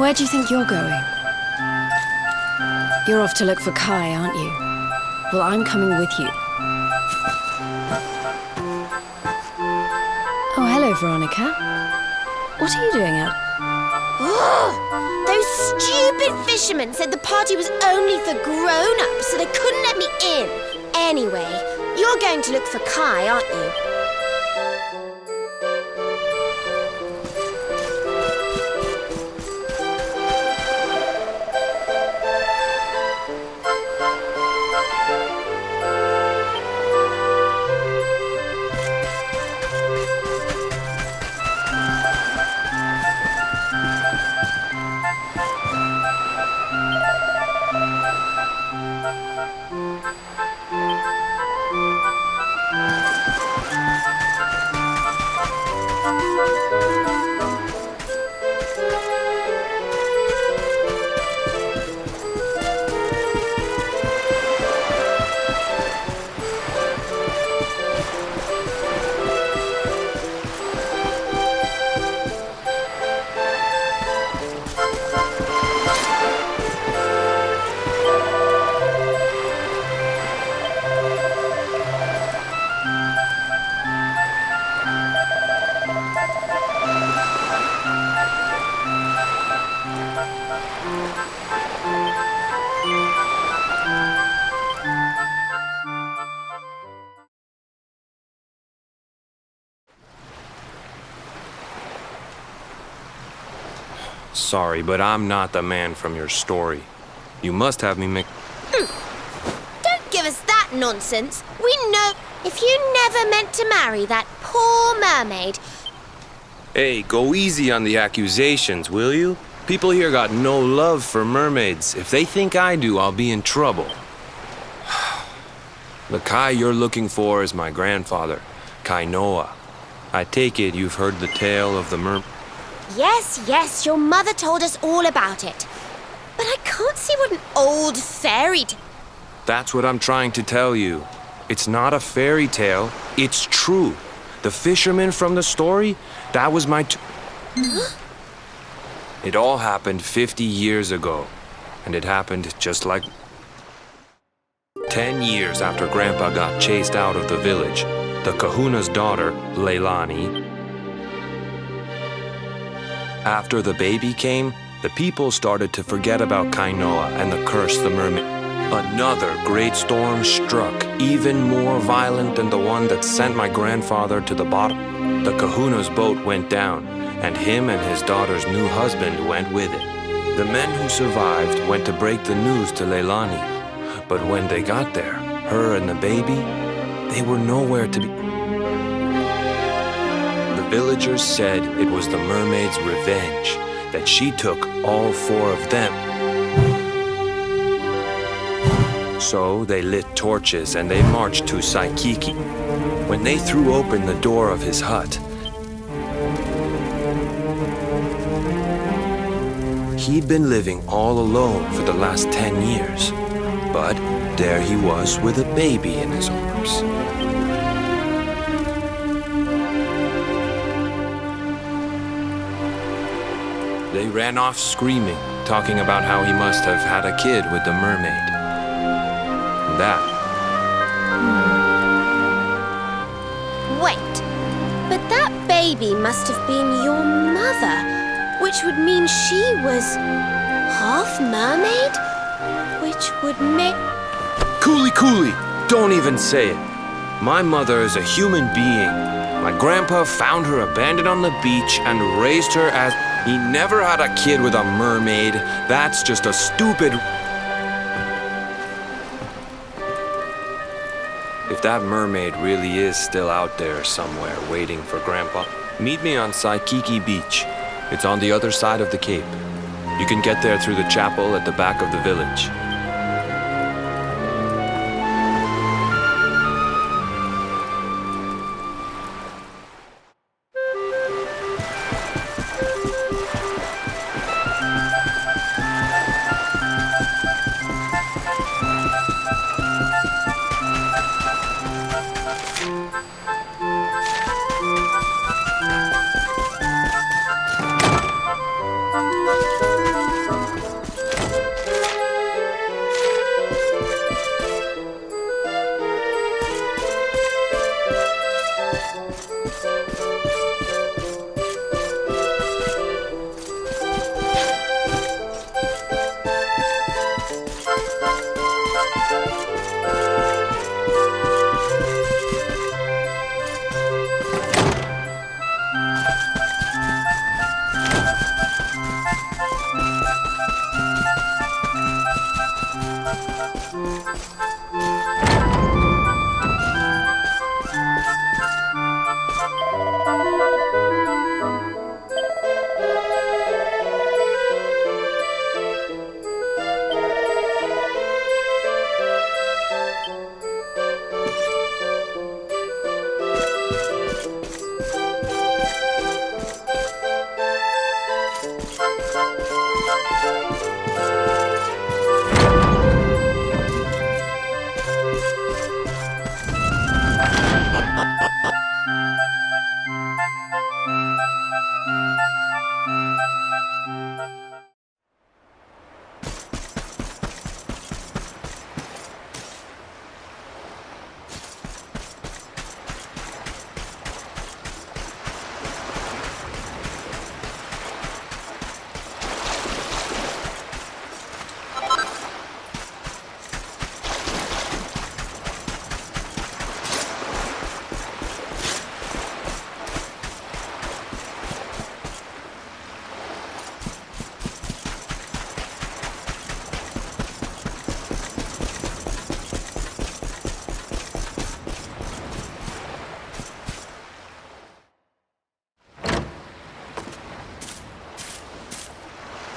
Where do you think you're going? You're off to look for Kai, aren't you? Well, I'm coming with you. Oh, hello, Veronica. What are you doing out? Oh, those stupid fishermen said the party was only for grown-ups, so they couldn't let me in. Anyway, you're going to look for Kai, aren't you? Sorry, but I'm not the man from your story. You must have me Don't give us that nonsense. We know if you never meant to marry that poor mermaid. Hey, go easy on the accusations, will you? People here got no love for mermaids. If they think I do, I'll be in trouble. The Kai you're looking for is my grandfather, Kai Noah. I take it you've heard the tale of the Yes, your mother told us all about it. But I can't see what an old fairy tale... That's what I'm trying to tell you. It's not a fairy tale, it's true. The fisherman from the story, that was my... It all happened 50 years ago. And it happened just like... 10 years after Grandpa got chased out of the village, the kahuna's daughter, Leilani... After the baby came, the people started to forget about Kainoa and the curse the mermaid. Another great storm struck, even more violent than the one that sent my grandfather to the bottom. The kahuna's boat went down, and him and his daughter's new husband went with it. The men who survived went to break the news to Leilani, but when they got there, her and the baby, they were nowhere to be. The villagers said it was the mermaid's revenge, that she took all 4 of them. So they lit torches and they marched to Saikiki. When they threw open the door of his hut, he'd been living all alone for the last 10 years. But there he was with a baby in his arms. They ran off screaming, talking about how he must have had a kid with the mermaid. That. Wait, but that baby must have been your mother, which would mean she was half mermaid, which would make... Cooley, don't even say it. My mother is a human being. My grandpa found her abandoned on the beach and raised her as... He never had a kid with a mermaid. That's just a stupid... If that mermaid really is still out there somewhere waiting for Grandpa, meet me on Saikiki Beach. It's on the other side of the cape. You can get there through the chapel at the back of the village.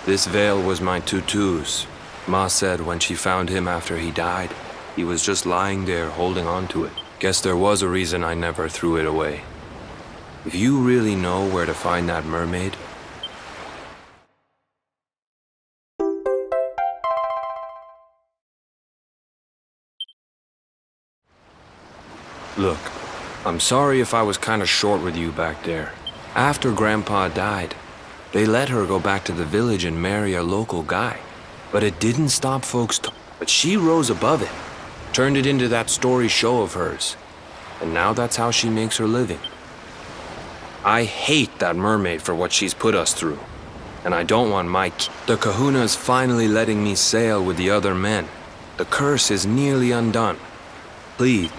This veil was my tutu's. Ma said when she found him after he died, he was just lying there holding on to it. Guess there was a reason I never threw it away. If you really know where to find that mermaid, look, I'm sorry if I was kinda short with you back there. After Grandpa died, they let her go back to the village and marry a local guy. But it didn't stop folks but she rose above it, turned it into that story show of hers. And now that's how she makes her living. I hate that mermaid for what she's put us through. And I don't want the kahuna's finally letting me sail with the other men. The curse is nearly undone. Please.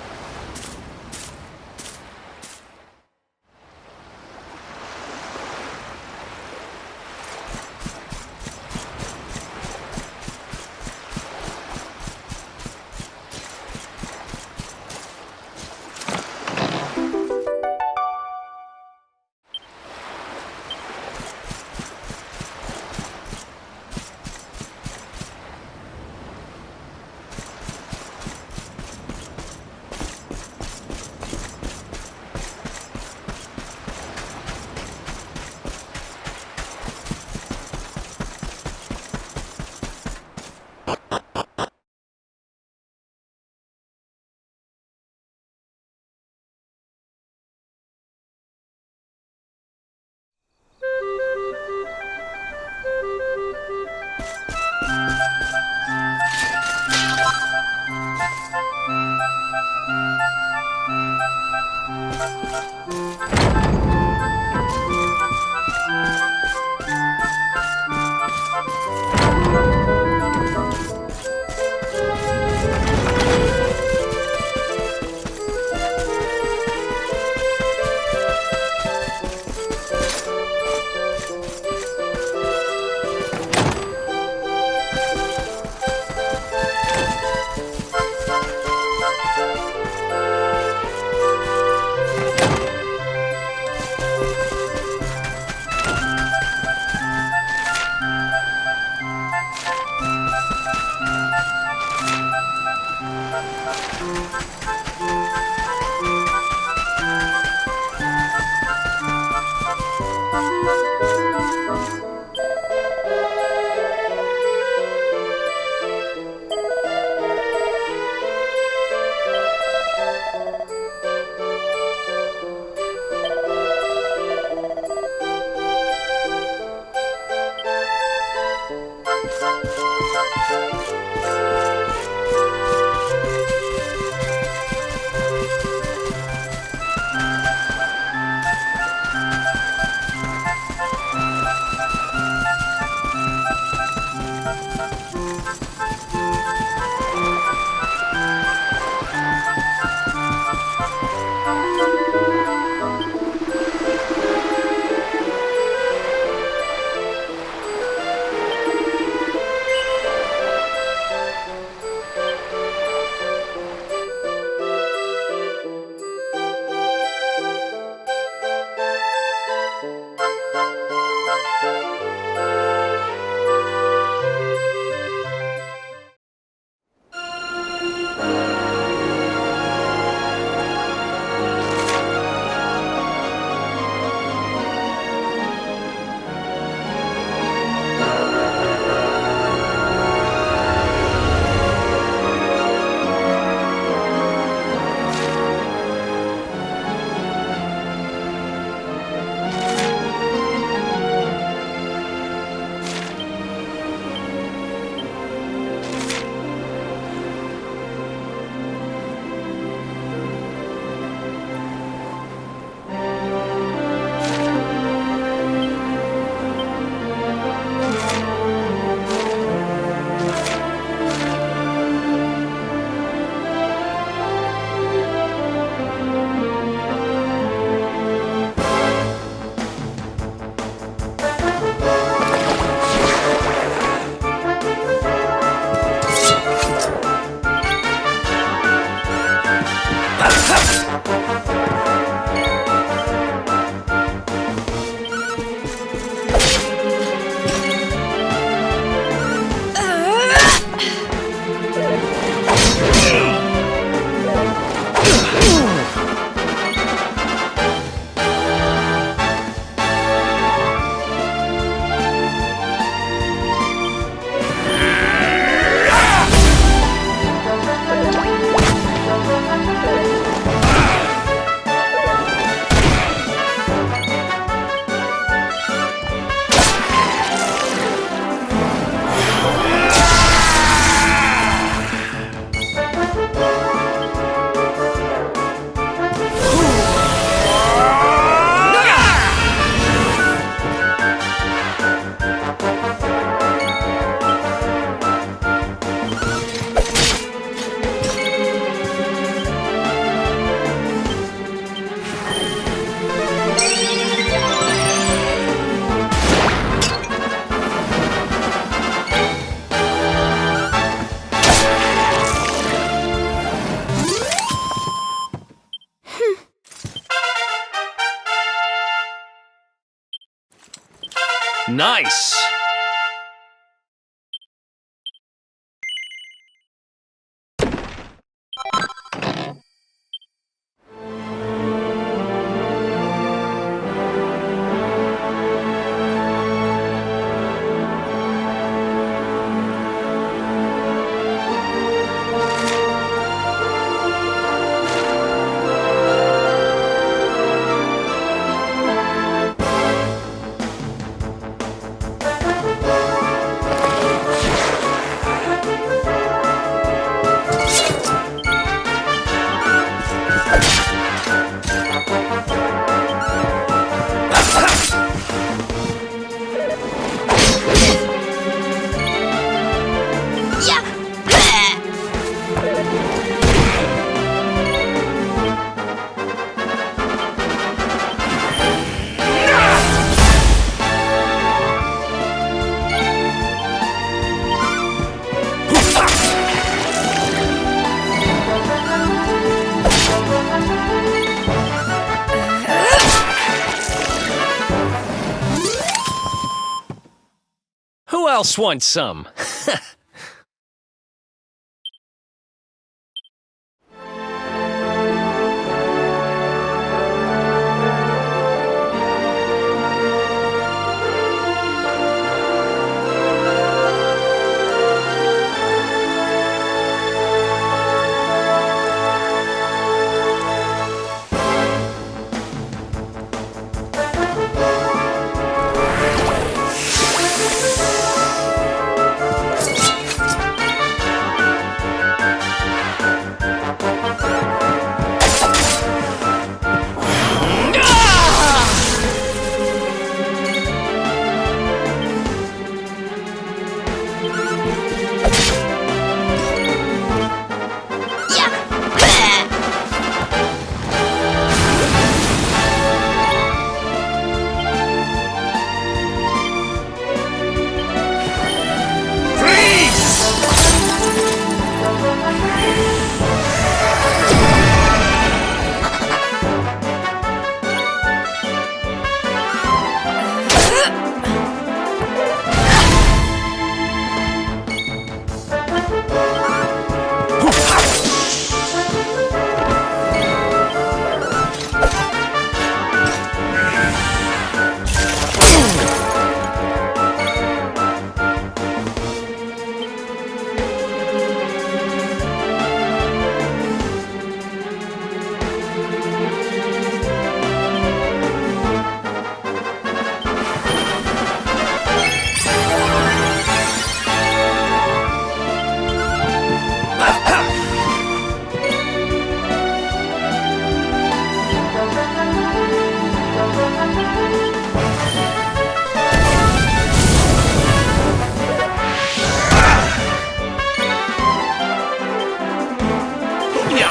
nice! Who else wants some?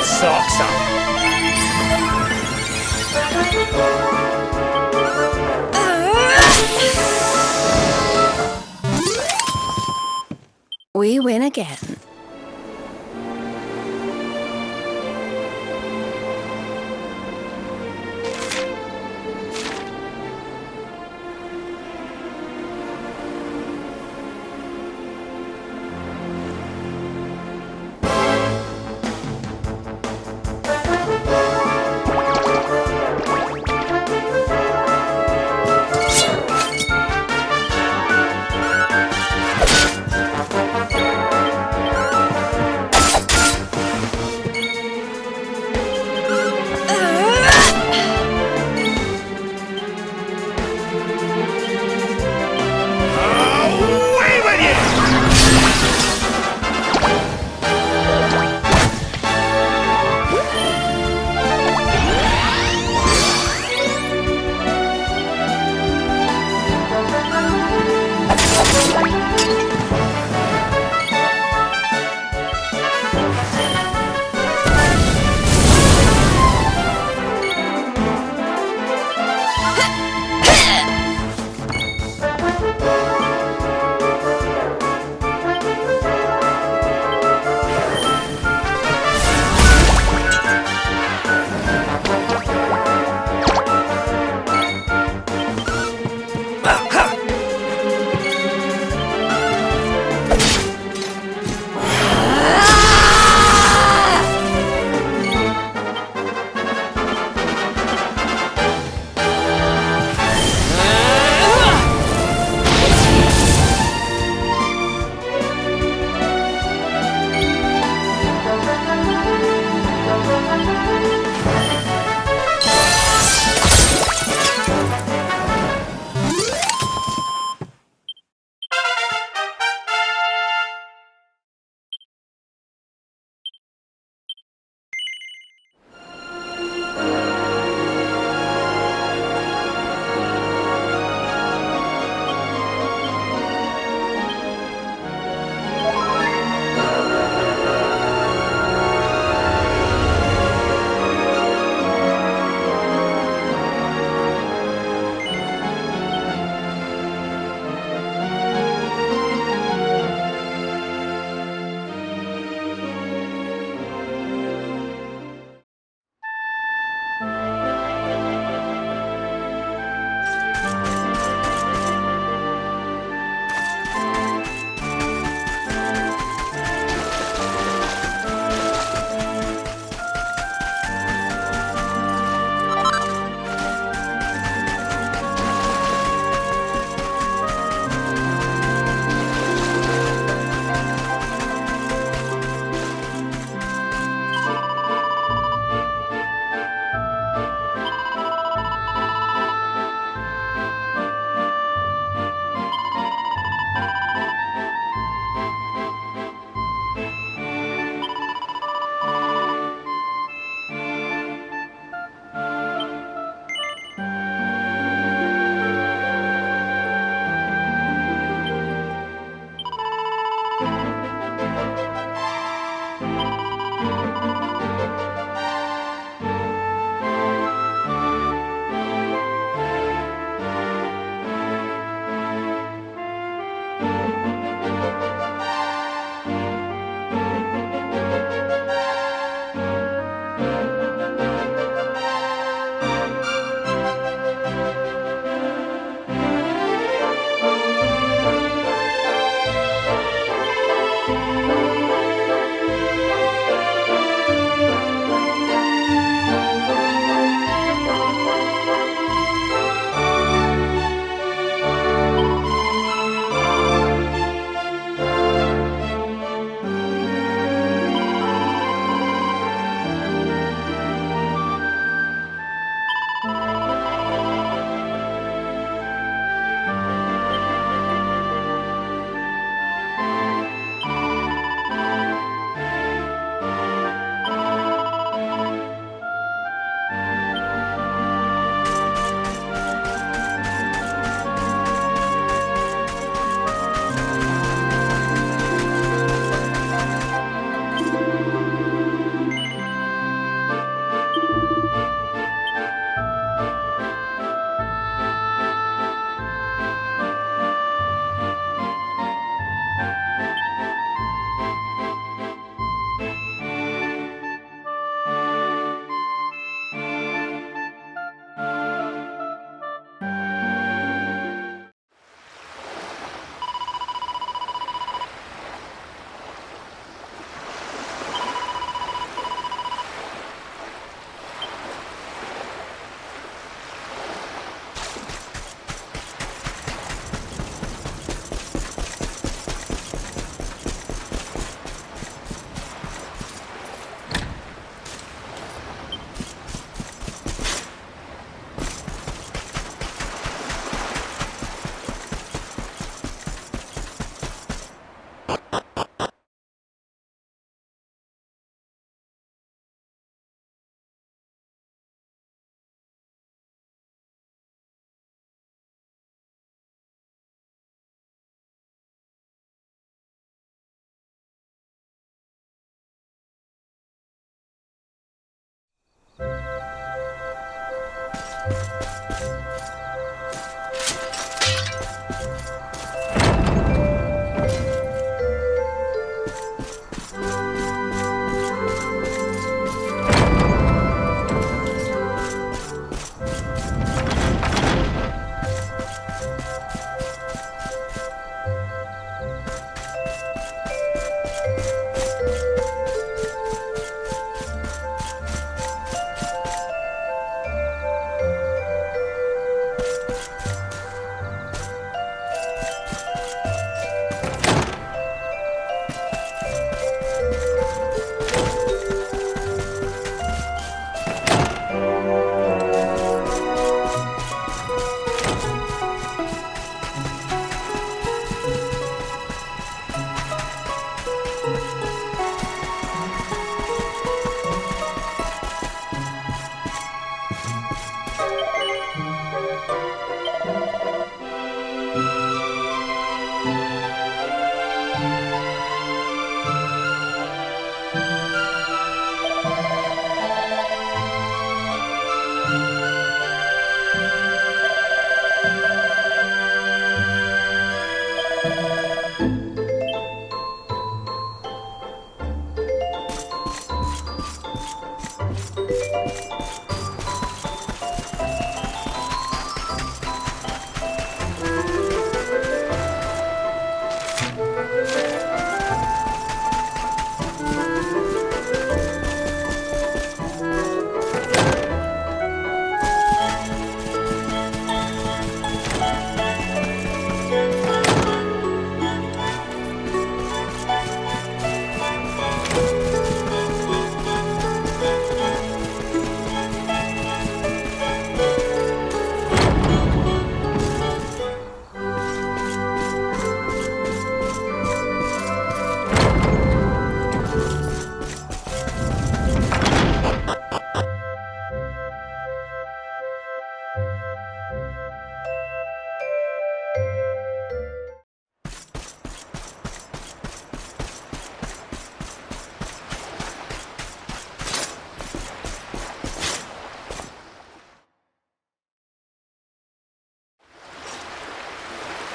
Socks up. We win again.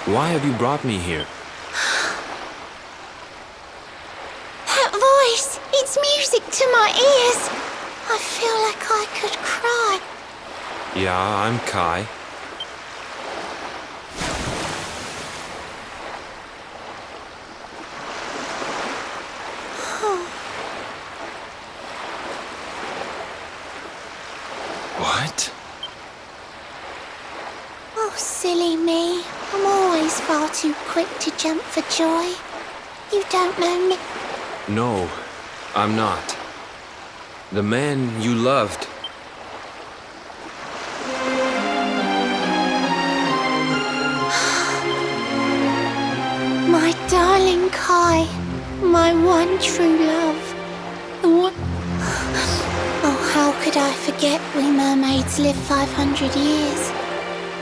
Why have you brought me here? That voice! It's music to my ears! I feel like I could cry. Yeah, I'm Kai. What? Oh, silly me. I'm always far too quick to jump for joy. You don't know me. No, I'm not. The man you loved. My darling Kai, my one true love. The one... Oh, how could I forget we mermaids live 500 years?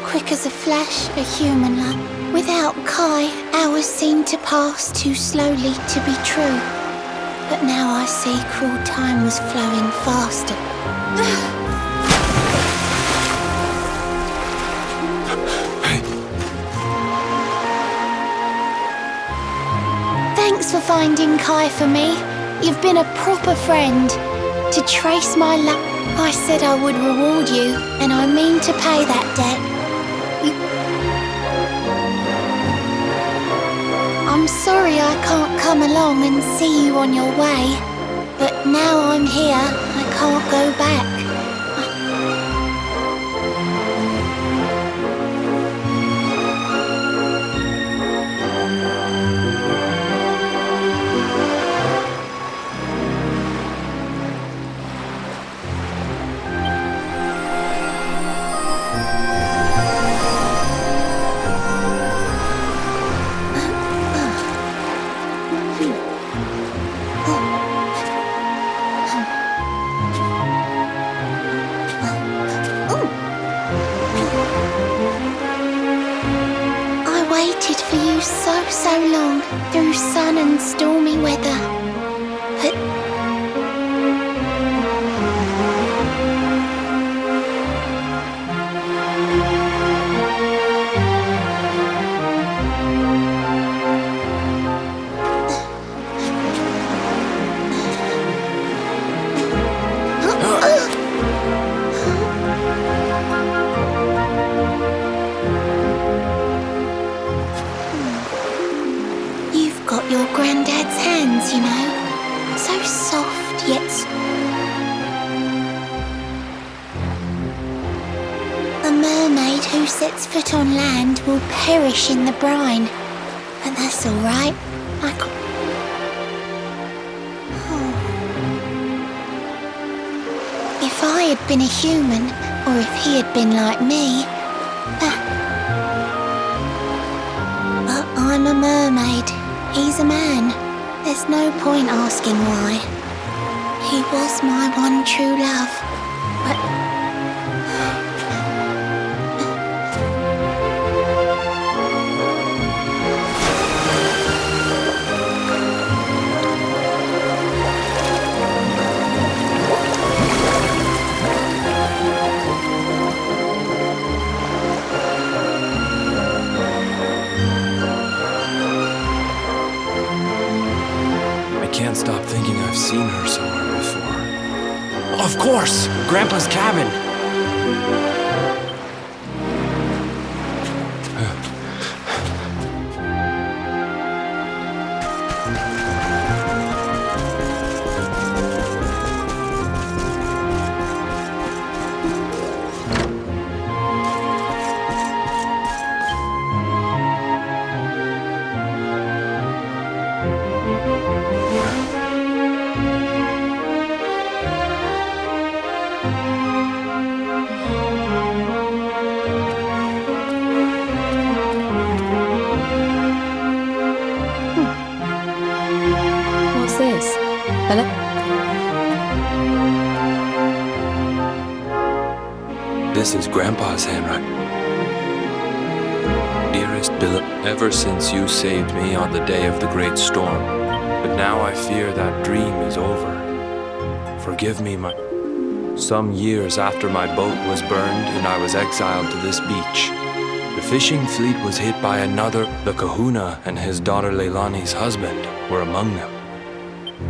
Quick as a flash, a human love. Without Kai, hours seem to pass too slowly to be true. But now I see cruel time was flowing faster. Thanks for finding Kai for me. You've been a proper friend. To trace my luck, I said I would reward you, and I mean to pay that debt. I'm sorry I can't come along and see you on your way, but now I'm here, I can't go back. So long through sun and stormy weather, but got your granddad's hands, you know. So soft, yet... A mermaid who sets foot on land will perish in the brine. But that's all right. If I had been a human, or if he had been like me... But I'm a mermaid. He's a man. There's no point asking why. He was my one true love, but... I can't stop thinking I've seen her somewhere before. Of course! Grandpa's cabin! What's this? Hello? This is Grandpa's handwriting. Dearest Billy, ever since you saved me on the day of the great storm, but now I fear that dream is over. Forgive me, Some years after my boat was burned and I was exiled to this beach, the fishing fleet was hit by another. The kahuna and his daughter Leilani's husband were among them.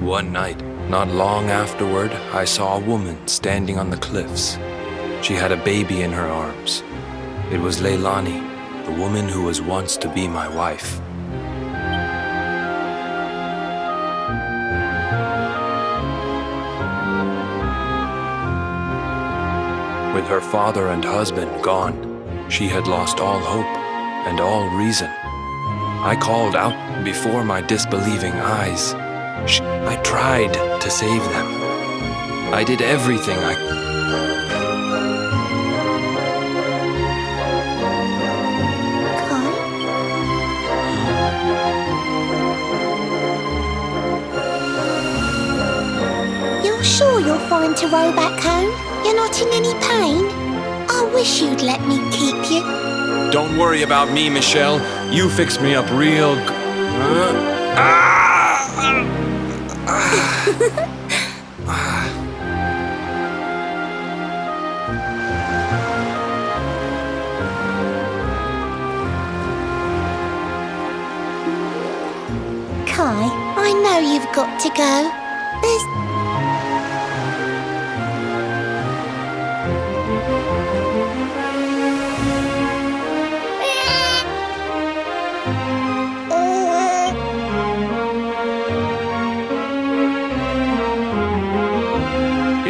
One night, not long afterward, I saw a woman standing on the cliffs. She had a baby in her arms. It was Leilani, the woman who was once to be my wife. With her father and husband gone, she had lost all hope and all reason. I called out before my disbelieving eyes. I tried to save them. I did everything I could. You're sure you're fine to row back home? You're not in any pain? I wish you'd let me keep you. Don't worry about me, Michelle. You fixed me up real Kai, I know you've got to go. There's...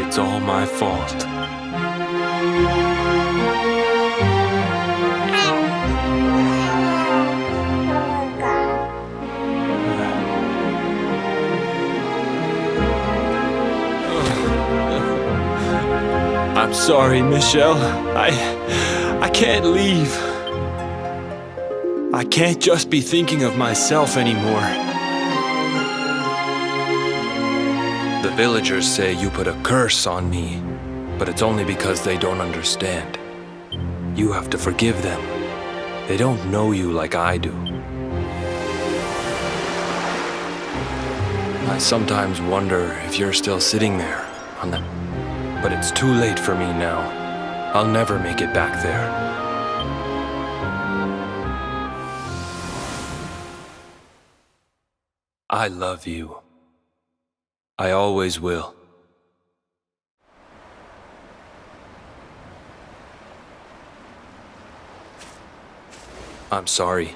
It's all my fault. I'm sorry, Michelle. I can't leave. I can't just be thinking of myself anymore. The villagers say you put a curse on me, but it's only because they don't understand. You have to forgive them. They don't know you like I do. I sometimes wonder if you're still sitting there on the... But it's too late for me now. I'll never make it back there. I love you. I always will. I'm sorry.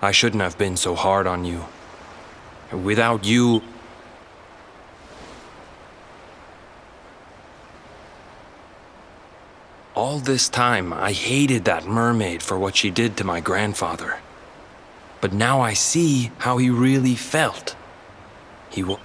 I shouldn't have been so hard on you. Without you... All this time, I hated that mermaid for what she did to my grandfather. But now I see how he really felt. He will...